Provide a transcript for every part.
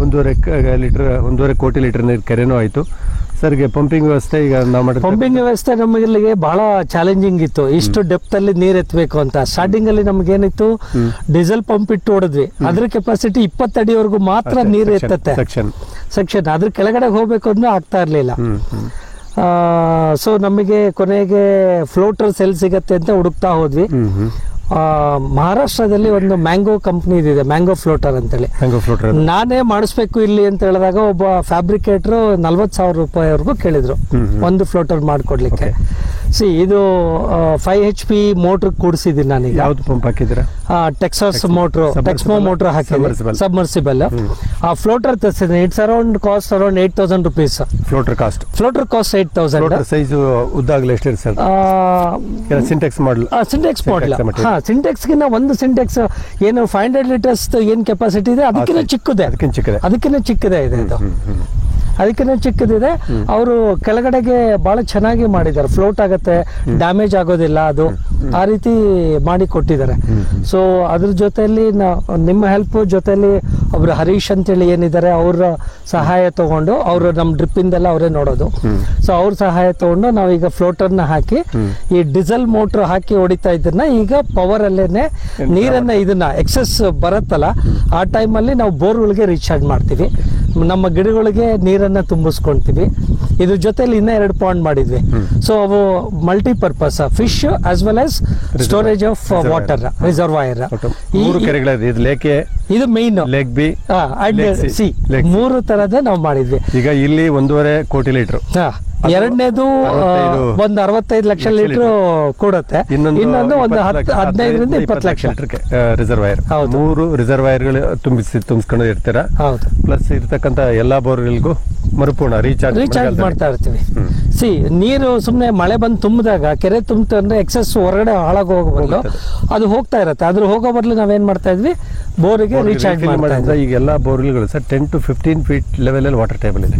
ಒಂದೂವರೆ ಕೋಟಿ ಲೀಟರ್ ನೀರು ಕೆರೆನೂ ಆಯಿತು. ಸರ್ಗೆ ಪಂಪಿಂಗ್ ವ್ಯವಸ್ಥೆ ಈಗ ನಾವು ಮಾಡಿದ ಪಂಪಿಂಗ್ ವ್ಯವಸ್ಥೆ ನಮಗೆ ಬಹಳ ಚಾಲೆಂಜಿಂಗ್ ಇತ್ತು. ಇಷ್ಟು ಡೆಪ್ತ್ ಅಲ್ಲಿ ನೀರ್ ಎತ್ತಬೇಕು ಅಂತ. ಸ್ಟಾರ್ಟಿಂಗ್ ಅಲ್ಲಿ ನಮ್ಗೆ ಏನಿತ್ತು, ಡೀಸೆಲ್ ಪಂಪ್ ಇಟ್ಟು ಹೊಡೆದ್ವಿ. ಅದ್ರ ಕೆಪಾಸಿಟಿ 20 ಅಡಿವರೆಗೂ ಮಾತ್ರ ನೀರು ಎತ್ತತ್ತೆ ಸೆಕ್ಷನ್. ಅದ್ರ ಕೆಳಗಡೆ ಹೋಗ್ಬೇಕು ಅಂದ್ರೆ ಆಗ್ತಾ ಇರ್ಲಿಲ್ಲ. ಸೊ ನಮಗೆ ಕೊನೆಗೆ ಫ್ಲೋಟರ್ ಸೆಲ್ ಸಿಗತ್ತೆ ಅಂತ ಹುಡುಕ್ತಾ ಹೋದ್ವಿ. ಮಹಾರಾಷ್ಟ್ರದಲ್ಲಿ ಒಂದು ಮ್ಯಾಂಗೋ ಕಂಪ್ನಿ ಇದೆ, ಮ್ಯಾಂಗೋ ಫ್ಲೋಟರ್ ಅಂತೇಳಿ. ನಾನೇ ಮಾಡಿಸ್ಬೇಕು ಇಲ್ಲಿ ಅಂತ ಹೇಳಿದಾಗ ಒಬ್ಬ ಫ್ಯಾಬ್ರಿಕೇಟರ್ 40,000 ರೂಪಾಯಿವರೆಗೂ ಕೇಳಿದ್ರು ಒಂದು ಫ್ಲೋಟರ್ ಮಾಡ್ಕೊಡ್ಲಿಕ್ಕೆ. ಇದು 5 HP ಮೋಟರ್ ಕೂಡಿಸಿದ್ದೀನಿ ನಾನೀಗ. ಯಾವ್ದು ಪಂಪ್ ಹಾಕಿದ್ರ? ಟೆಕ್ಸಾಸ್ ಮೋಟ್ರು, ಟೆಕ್ಸ್ಮೋ ಮೋಟರ್ ಹಾಕಿದ್ದೀನಿ, ಸಬ್ಮರ್ಸಿಬಲ್. ಆ ಫ್ಲೋಟರ್ ತರಿಸಿದ್ದೀನಿ. It's around 8,000 rupees. Floater cost 8,000. Size ಉದ್ದಾಗಲೇ ಎಷ್ಟಿದೆ sir? Sintex model. Sintex model. Sintex ಗಿನ್ನ ಒಂದು ಸಿಂಟೆಕ್ಸ್ ಏನು 500 ಲೀಟರ್ಸ್ ಏನ್ ಕೆಪಾಸಿಟಿ ಇದೆ ಅದಕ್ಕಿಂತ ಚಿಕ್ಕದೇ ಇದೆ ಇದು. ಅದಕ್ಕಿಂತ ಚಿಕ್ಕದಿದೆ. ಅವರು ಕೆಳಗಡೆಗೆ ಬಹಳ ಚೆನ್ನಾಗಿ ಮಾಡಿದ್ದಾರೆ. ಫ್ಲೋಟ್ ಆಗುತ್ತೆ, ಡ್ಯಾಮೇಜ್ ಆಗೋದಿಲ್ಲ ಅದು. ಆ ರೀತಿ ಮಾಡಿ ಕೊಟ್ಟಿದ್ದಾರೆ. ಸೊ ಅದ್ರ ಜೊತೆಯಲ್ಲಿ ನಿಮ್ಮ ಹೆಲ್ಪ್ ಜೊತೆಲಿ ಒಬ್ರು ಹರೀಶ್ ಅಂತೇಳಿ ಏನಿದ್ದಾರೆ, ಅವ್ರ ಸಹಾಯ ತಗೊಂಡು, ಅವರು ನಮ್ಮ ಡ್ರಿಪ್ ಇಂದೆಲ್ಲ ಅವರೇ ನೋಡೋದು. ಸೊ ಅವ್ರ ಸಹಾಯ ತಗೊಂಡು ನಾವೀಗ ಫ್ಲೋಟರ್ನ ಹಾಕಿ ಈ ಡೀಸೆಲ್ ಮೋಟರ್ ಹಾಕಿ ಹೊಡಿತಾ ಇದ್ದನ್ನ ಈಗ ಪವರ್ ಅಲ್ಲೇನೆ ನೀರನ್ನ ಇದನ್ನ ಎಕ್ಸೆಸ್ ಬರುತ್ತಲ್ಲ ಆ ಟೈಮಲ್ಲಿ ನಾವು ಬೋರ್ಗಳಿಗೆ ರೀಚಾರ್ಜ್ ಮಾಡ್ತೀವಿ. ನಮ್ಮ ಗಿಡಗಳಿಗೆ ನೀರನ್ನ ತುಂಬಿಸ್ಕೊಂತೀವಿ. ಇದ್ರ ಜೊತೆಲಿ ಇನ್ನ 2 ಪಾಂಡ್ ಮಾಡಿದ್ವಿ. ಸೊ ಅವು multipurpose, fish as well as storage of water reservoir. ಇದು main lake B and C 3 ತರದ ನಾವು ಮಾಡಿದ್ವಿ. ಈಗ ಇಲ್ಲಿ 1.5 ಕೋಟಿ ಲೀಟರ್. ಎರಡನೇದು ಒಂದು 65 ಲಕ್ಷ ಲೀಟರ್ ಕೊಡುತ್ತೆ. ಇನ್ನೊಂದು ಒಂದು 15ರಿಂದ 20 ಲಕ್ಷ ರಿಸರ್ವಾಯರ್. 3 ರಿಸರ್ವಾಯರ್ಗಳು ತುಂಬಿಸ್ಕೊಂಡು ಇರ್ತೀರಾ. ಪ್ಲಸ್ ಇರ್ತಕ್ಕಂಥ ಎಲ್ಲಾ ಬೋರ್ಗಳಿಗೂ ಮರುಪೂರ್ಣ ರೀಚಾರ್ಜ್ ಮಾಡ್ತಾ ಇರ್ತೀವಿ. ನೀರು ಸುಮ್ನೆ ಮಳೆ ಬಂದು ತುಂಬಿದಾಗ ಕೆರೆ ತುಂಬಿತು ಅಂದ್ರೆ ಎಕ್ಸೆಸ್ ಹೊರಗಡೆ ಹಾಳಾಗಿ ಹೋಗೋ ಬದಲು ಅದು ಹೋಗ್ತಾ ಇರತ್ತೆ. ಅದ್ರ ಹೋಗೋ ಬದಲು ನಾವೇನ್ ಮಾಡ್ತಾ ಇದ್ವಿ, ಬೋರಿಗೆ ರೀಚಾರ್ಜ್ ಮಾಡ್ತಾ ಇದ್ವಿ. ಈಗ ಎಲ್ಲಾ ಬೋರ್ಗಳು ಸರ್ 10 to 15 ಫೀಟ್ ಲೆವೆಲ್ ಅಲ್ಲಿ ವಾಟರ್ ಟೇಬಲ್ ಇದೆ.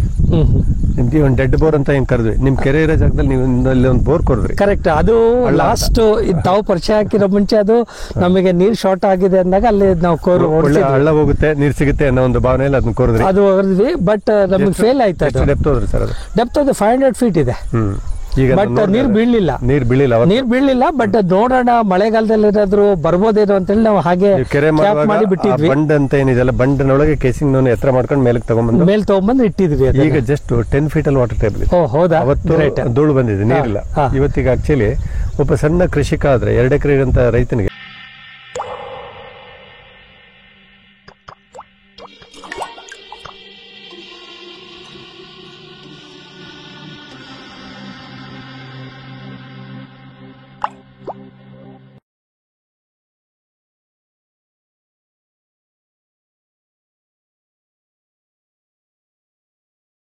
ಒಂದು ಡೆಡ್ ಬೋರ್ ಅಂತ ಏನ್ ಕರೆದ್ವಿ, ನಿಮ್ ಕೆರೆ ಇರೋ ಜಾಗದಲ್ಲಿ ನೀವು ಒಂದು ಬೋರ್ ಕೊರಿದ್ರಿ. ಕರೆಕ್ಟ್. ಅದು ಲಾಸ್ಟ್ ತಾವು ಪರಿಚಯ ಹಾಕಿರೋ ಮುಂಚೆ ಅದು ನಮಗೆ ನೀರ್ ಶಾರ್ಟ್ ಆಗಿದೆ ಅಂದಾಗ ಅಲ್ಲಿ ನಾವು ಹಳ್ಳ ಹೋಗುತ್ತೆ, ನೀರ್ ಸಿಗುತ್ತೆ ಅನ್ನೋ ಒಂದು ಭಾವನೆಯಲ್ಲಿ ಅದನ್ನ ಕೊರಿದ್ರಿ. ಅದು ಹೊರದ್ವಿ. ಬಟ್ ನಮಗೆ ಫೇಲ್ ಆಯ್ತು. ಡೆಪ್ತ್ ಹೋದ್ರಿ ಸರ್? ಅದು ಡೆಪ್ತ್ 500 ಫೀಟ್ ಇದೆ. ಬಟ್ ನೀರ್ ಬೀಳಲಿಲ್ಲ. ಬಟ್ ನೋಡೋಣ ಮಳೆಗಾಲದಲ್ಲಿ ಏನಾದ್ರು ಬರ್ಬೋದೇನೋ ಅಂತೇಳಿ ನಾವು ಹಾಗೆ ಮಾಡಿ ಬಿಟ್ಟಿದ್ವಿ. ಬಂಡ್ ಅಂತ ಏನಿದೆಲ್ಲ, ಬಂಡ್ನೊಳಗೆ ಕೇಸಿಂಗ್ ಎತ್ತರ ಮಾಡ್ಕೊಂಡು ಮೇಲೆ ತಗೊಂಡ್ಬಂದು ಇಟ್ಟಿದ್ವಿ. ಈಗ ಜಸ್ಟ್ 10 ಫೀಟ್ ಅಲ್ಲಿ ವಾಟರ್ ಟೇಬಲ್. ಹೌದಾ? ಅವತ್ತು ಧೂಳು ಬಂದಿದೆ, ನೀರಿಲ್ಲ. ಇವತ್ತಿಗೆ ಆಕ್ಚುಲಿ ಒಬ್ಬ ಸಣ್ಣ ಕೃಷಿಕ ಆದ್ರೆ 2 ಎಕರೆ ಇರೋಂತ ರೈತನಿಗೆ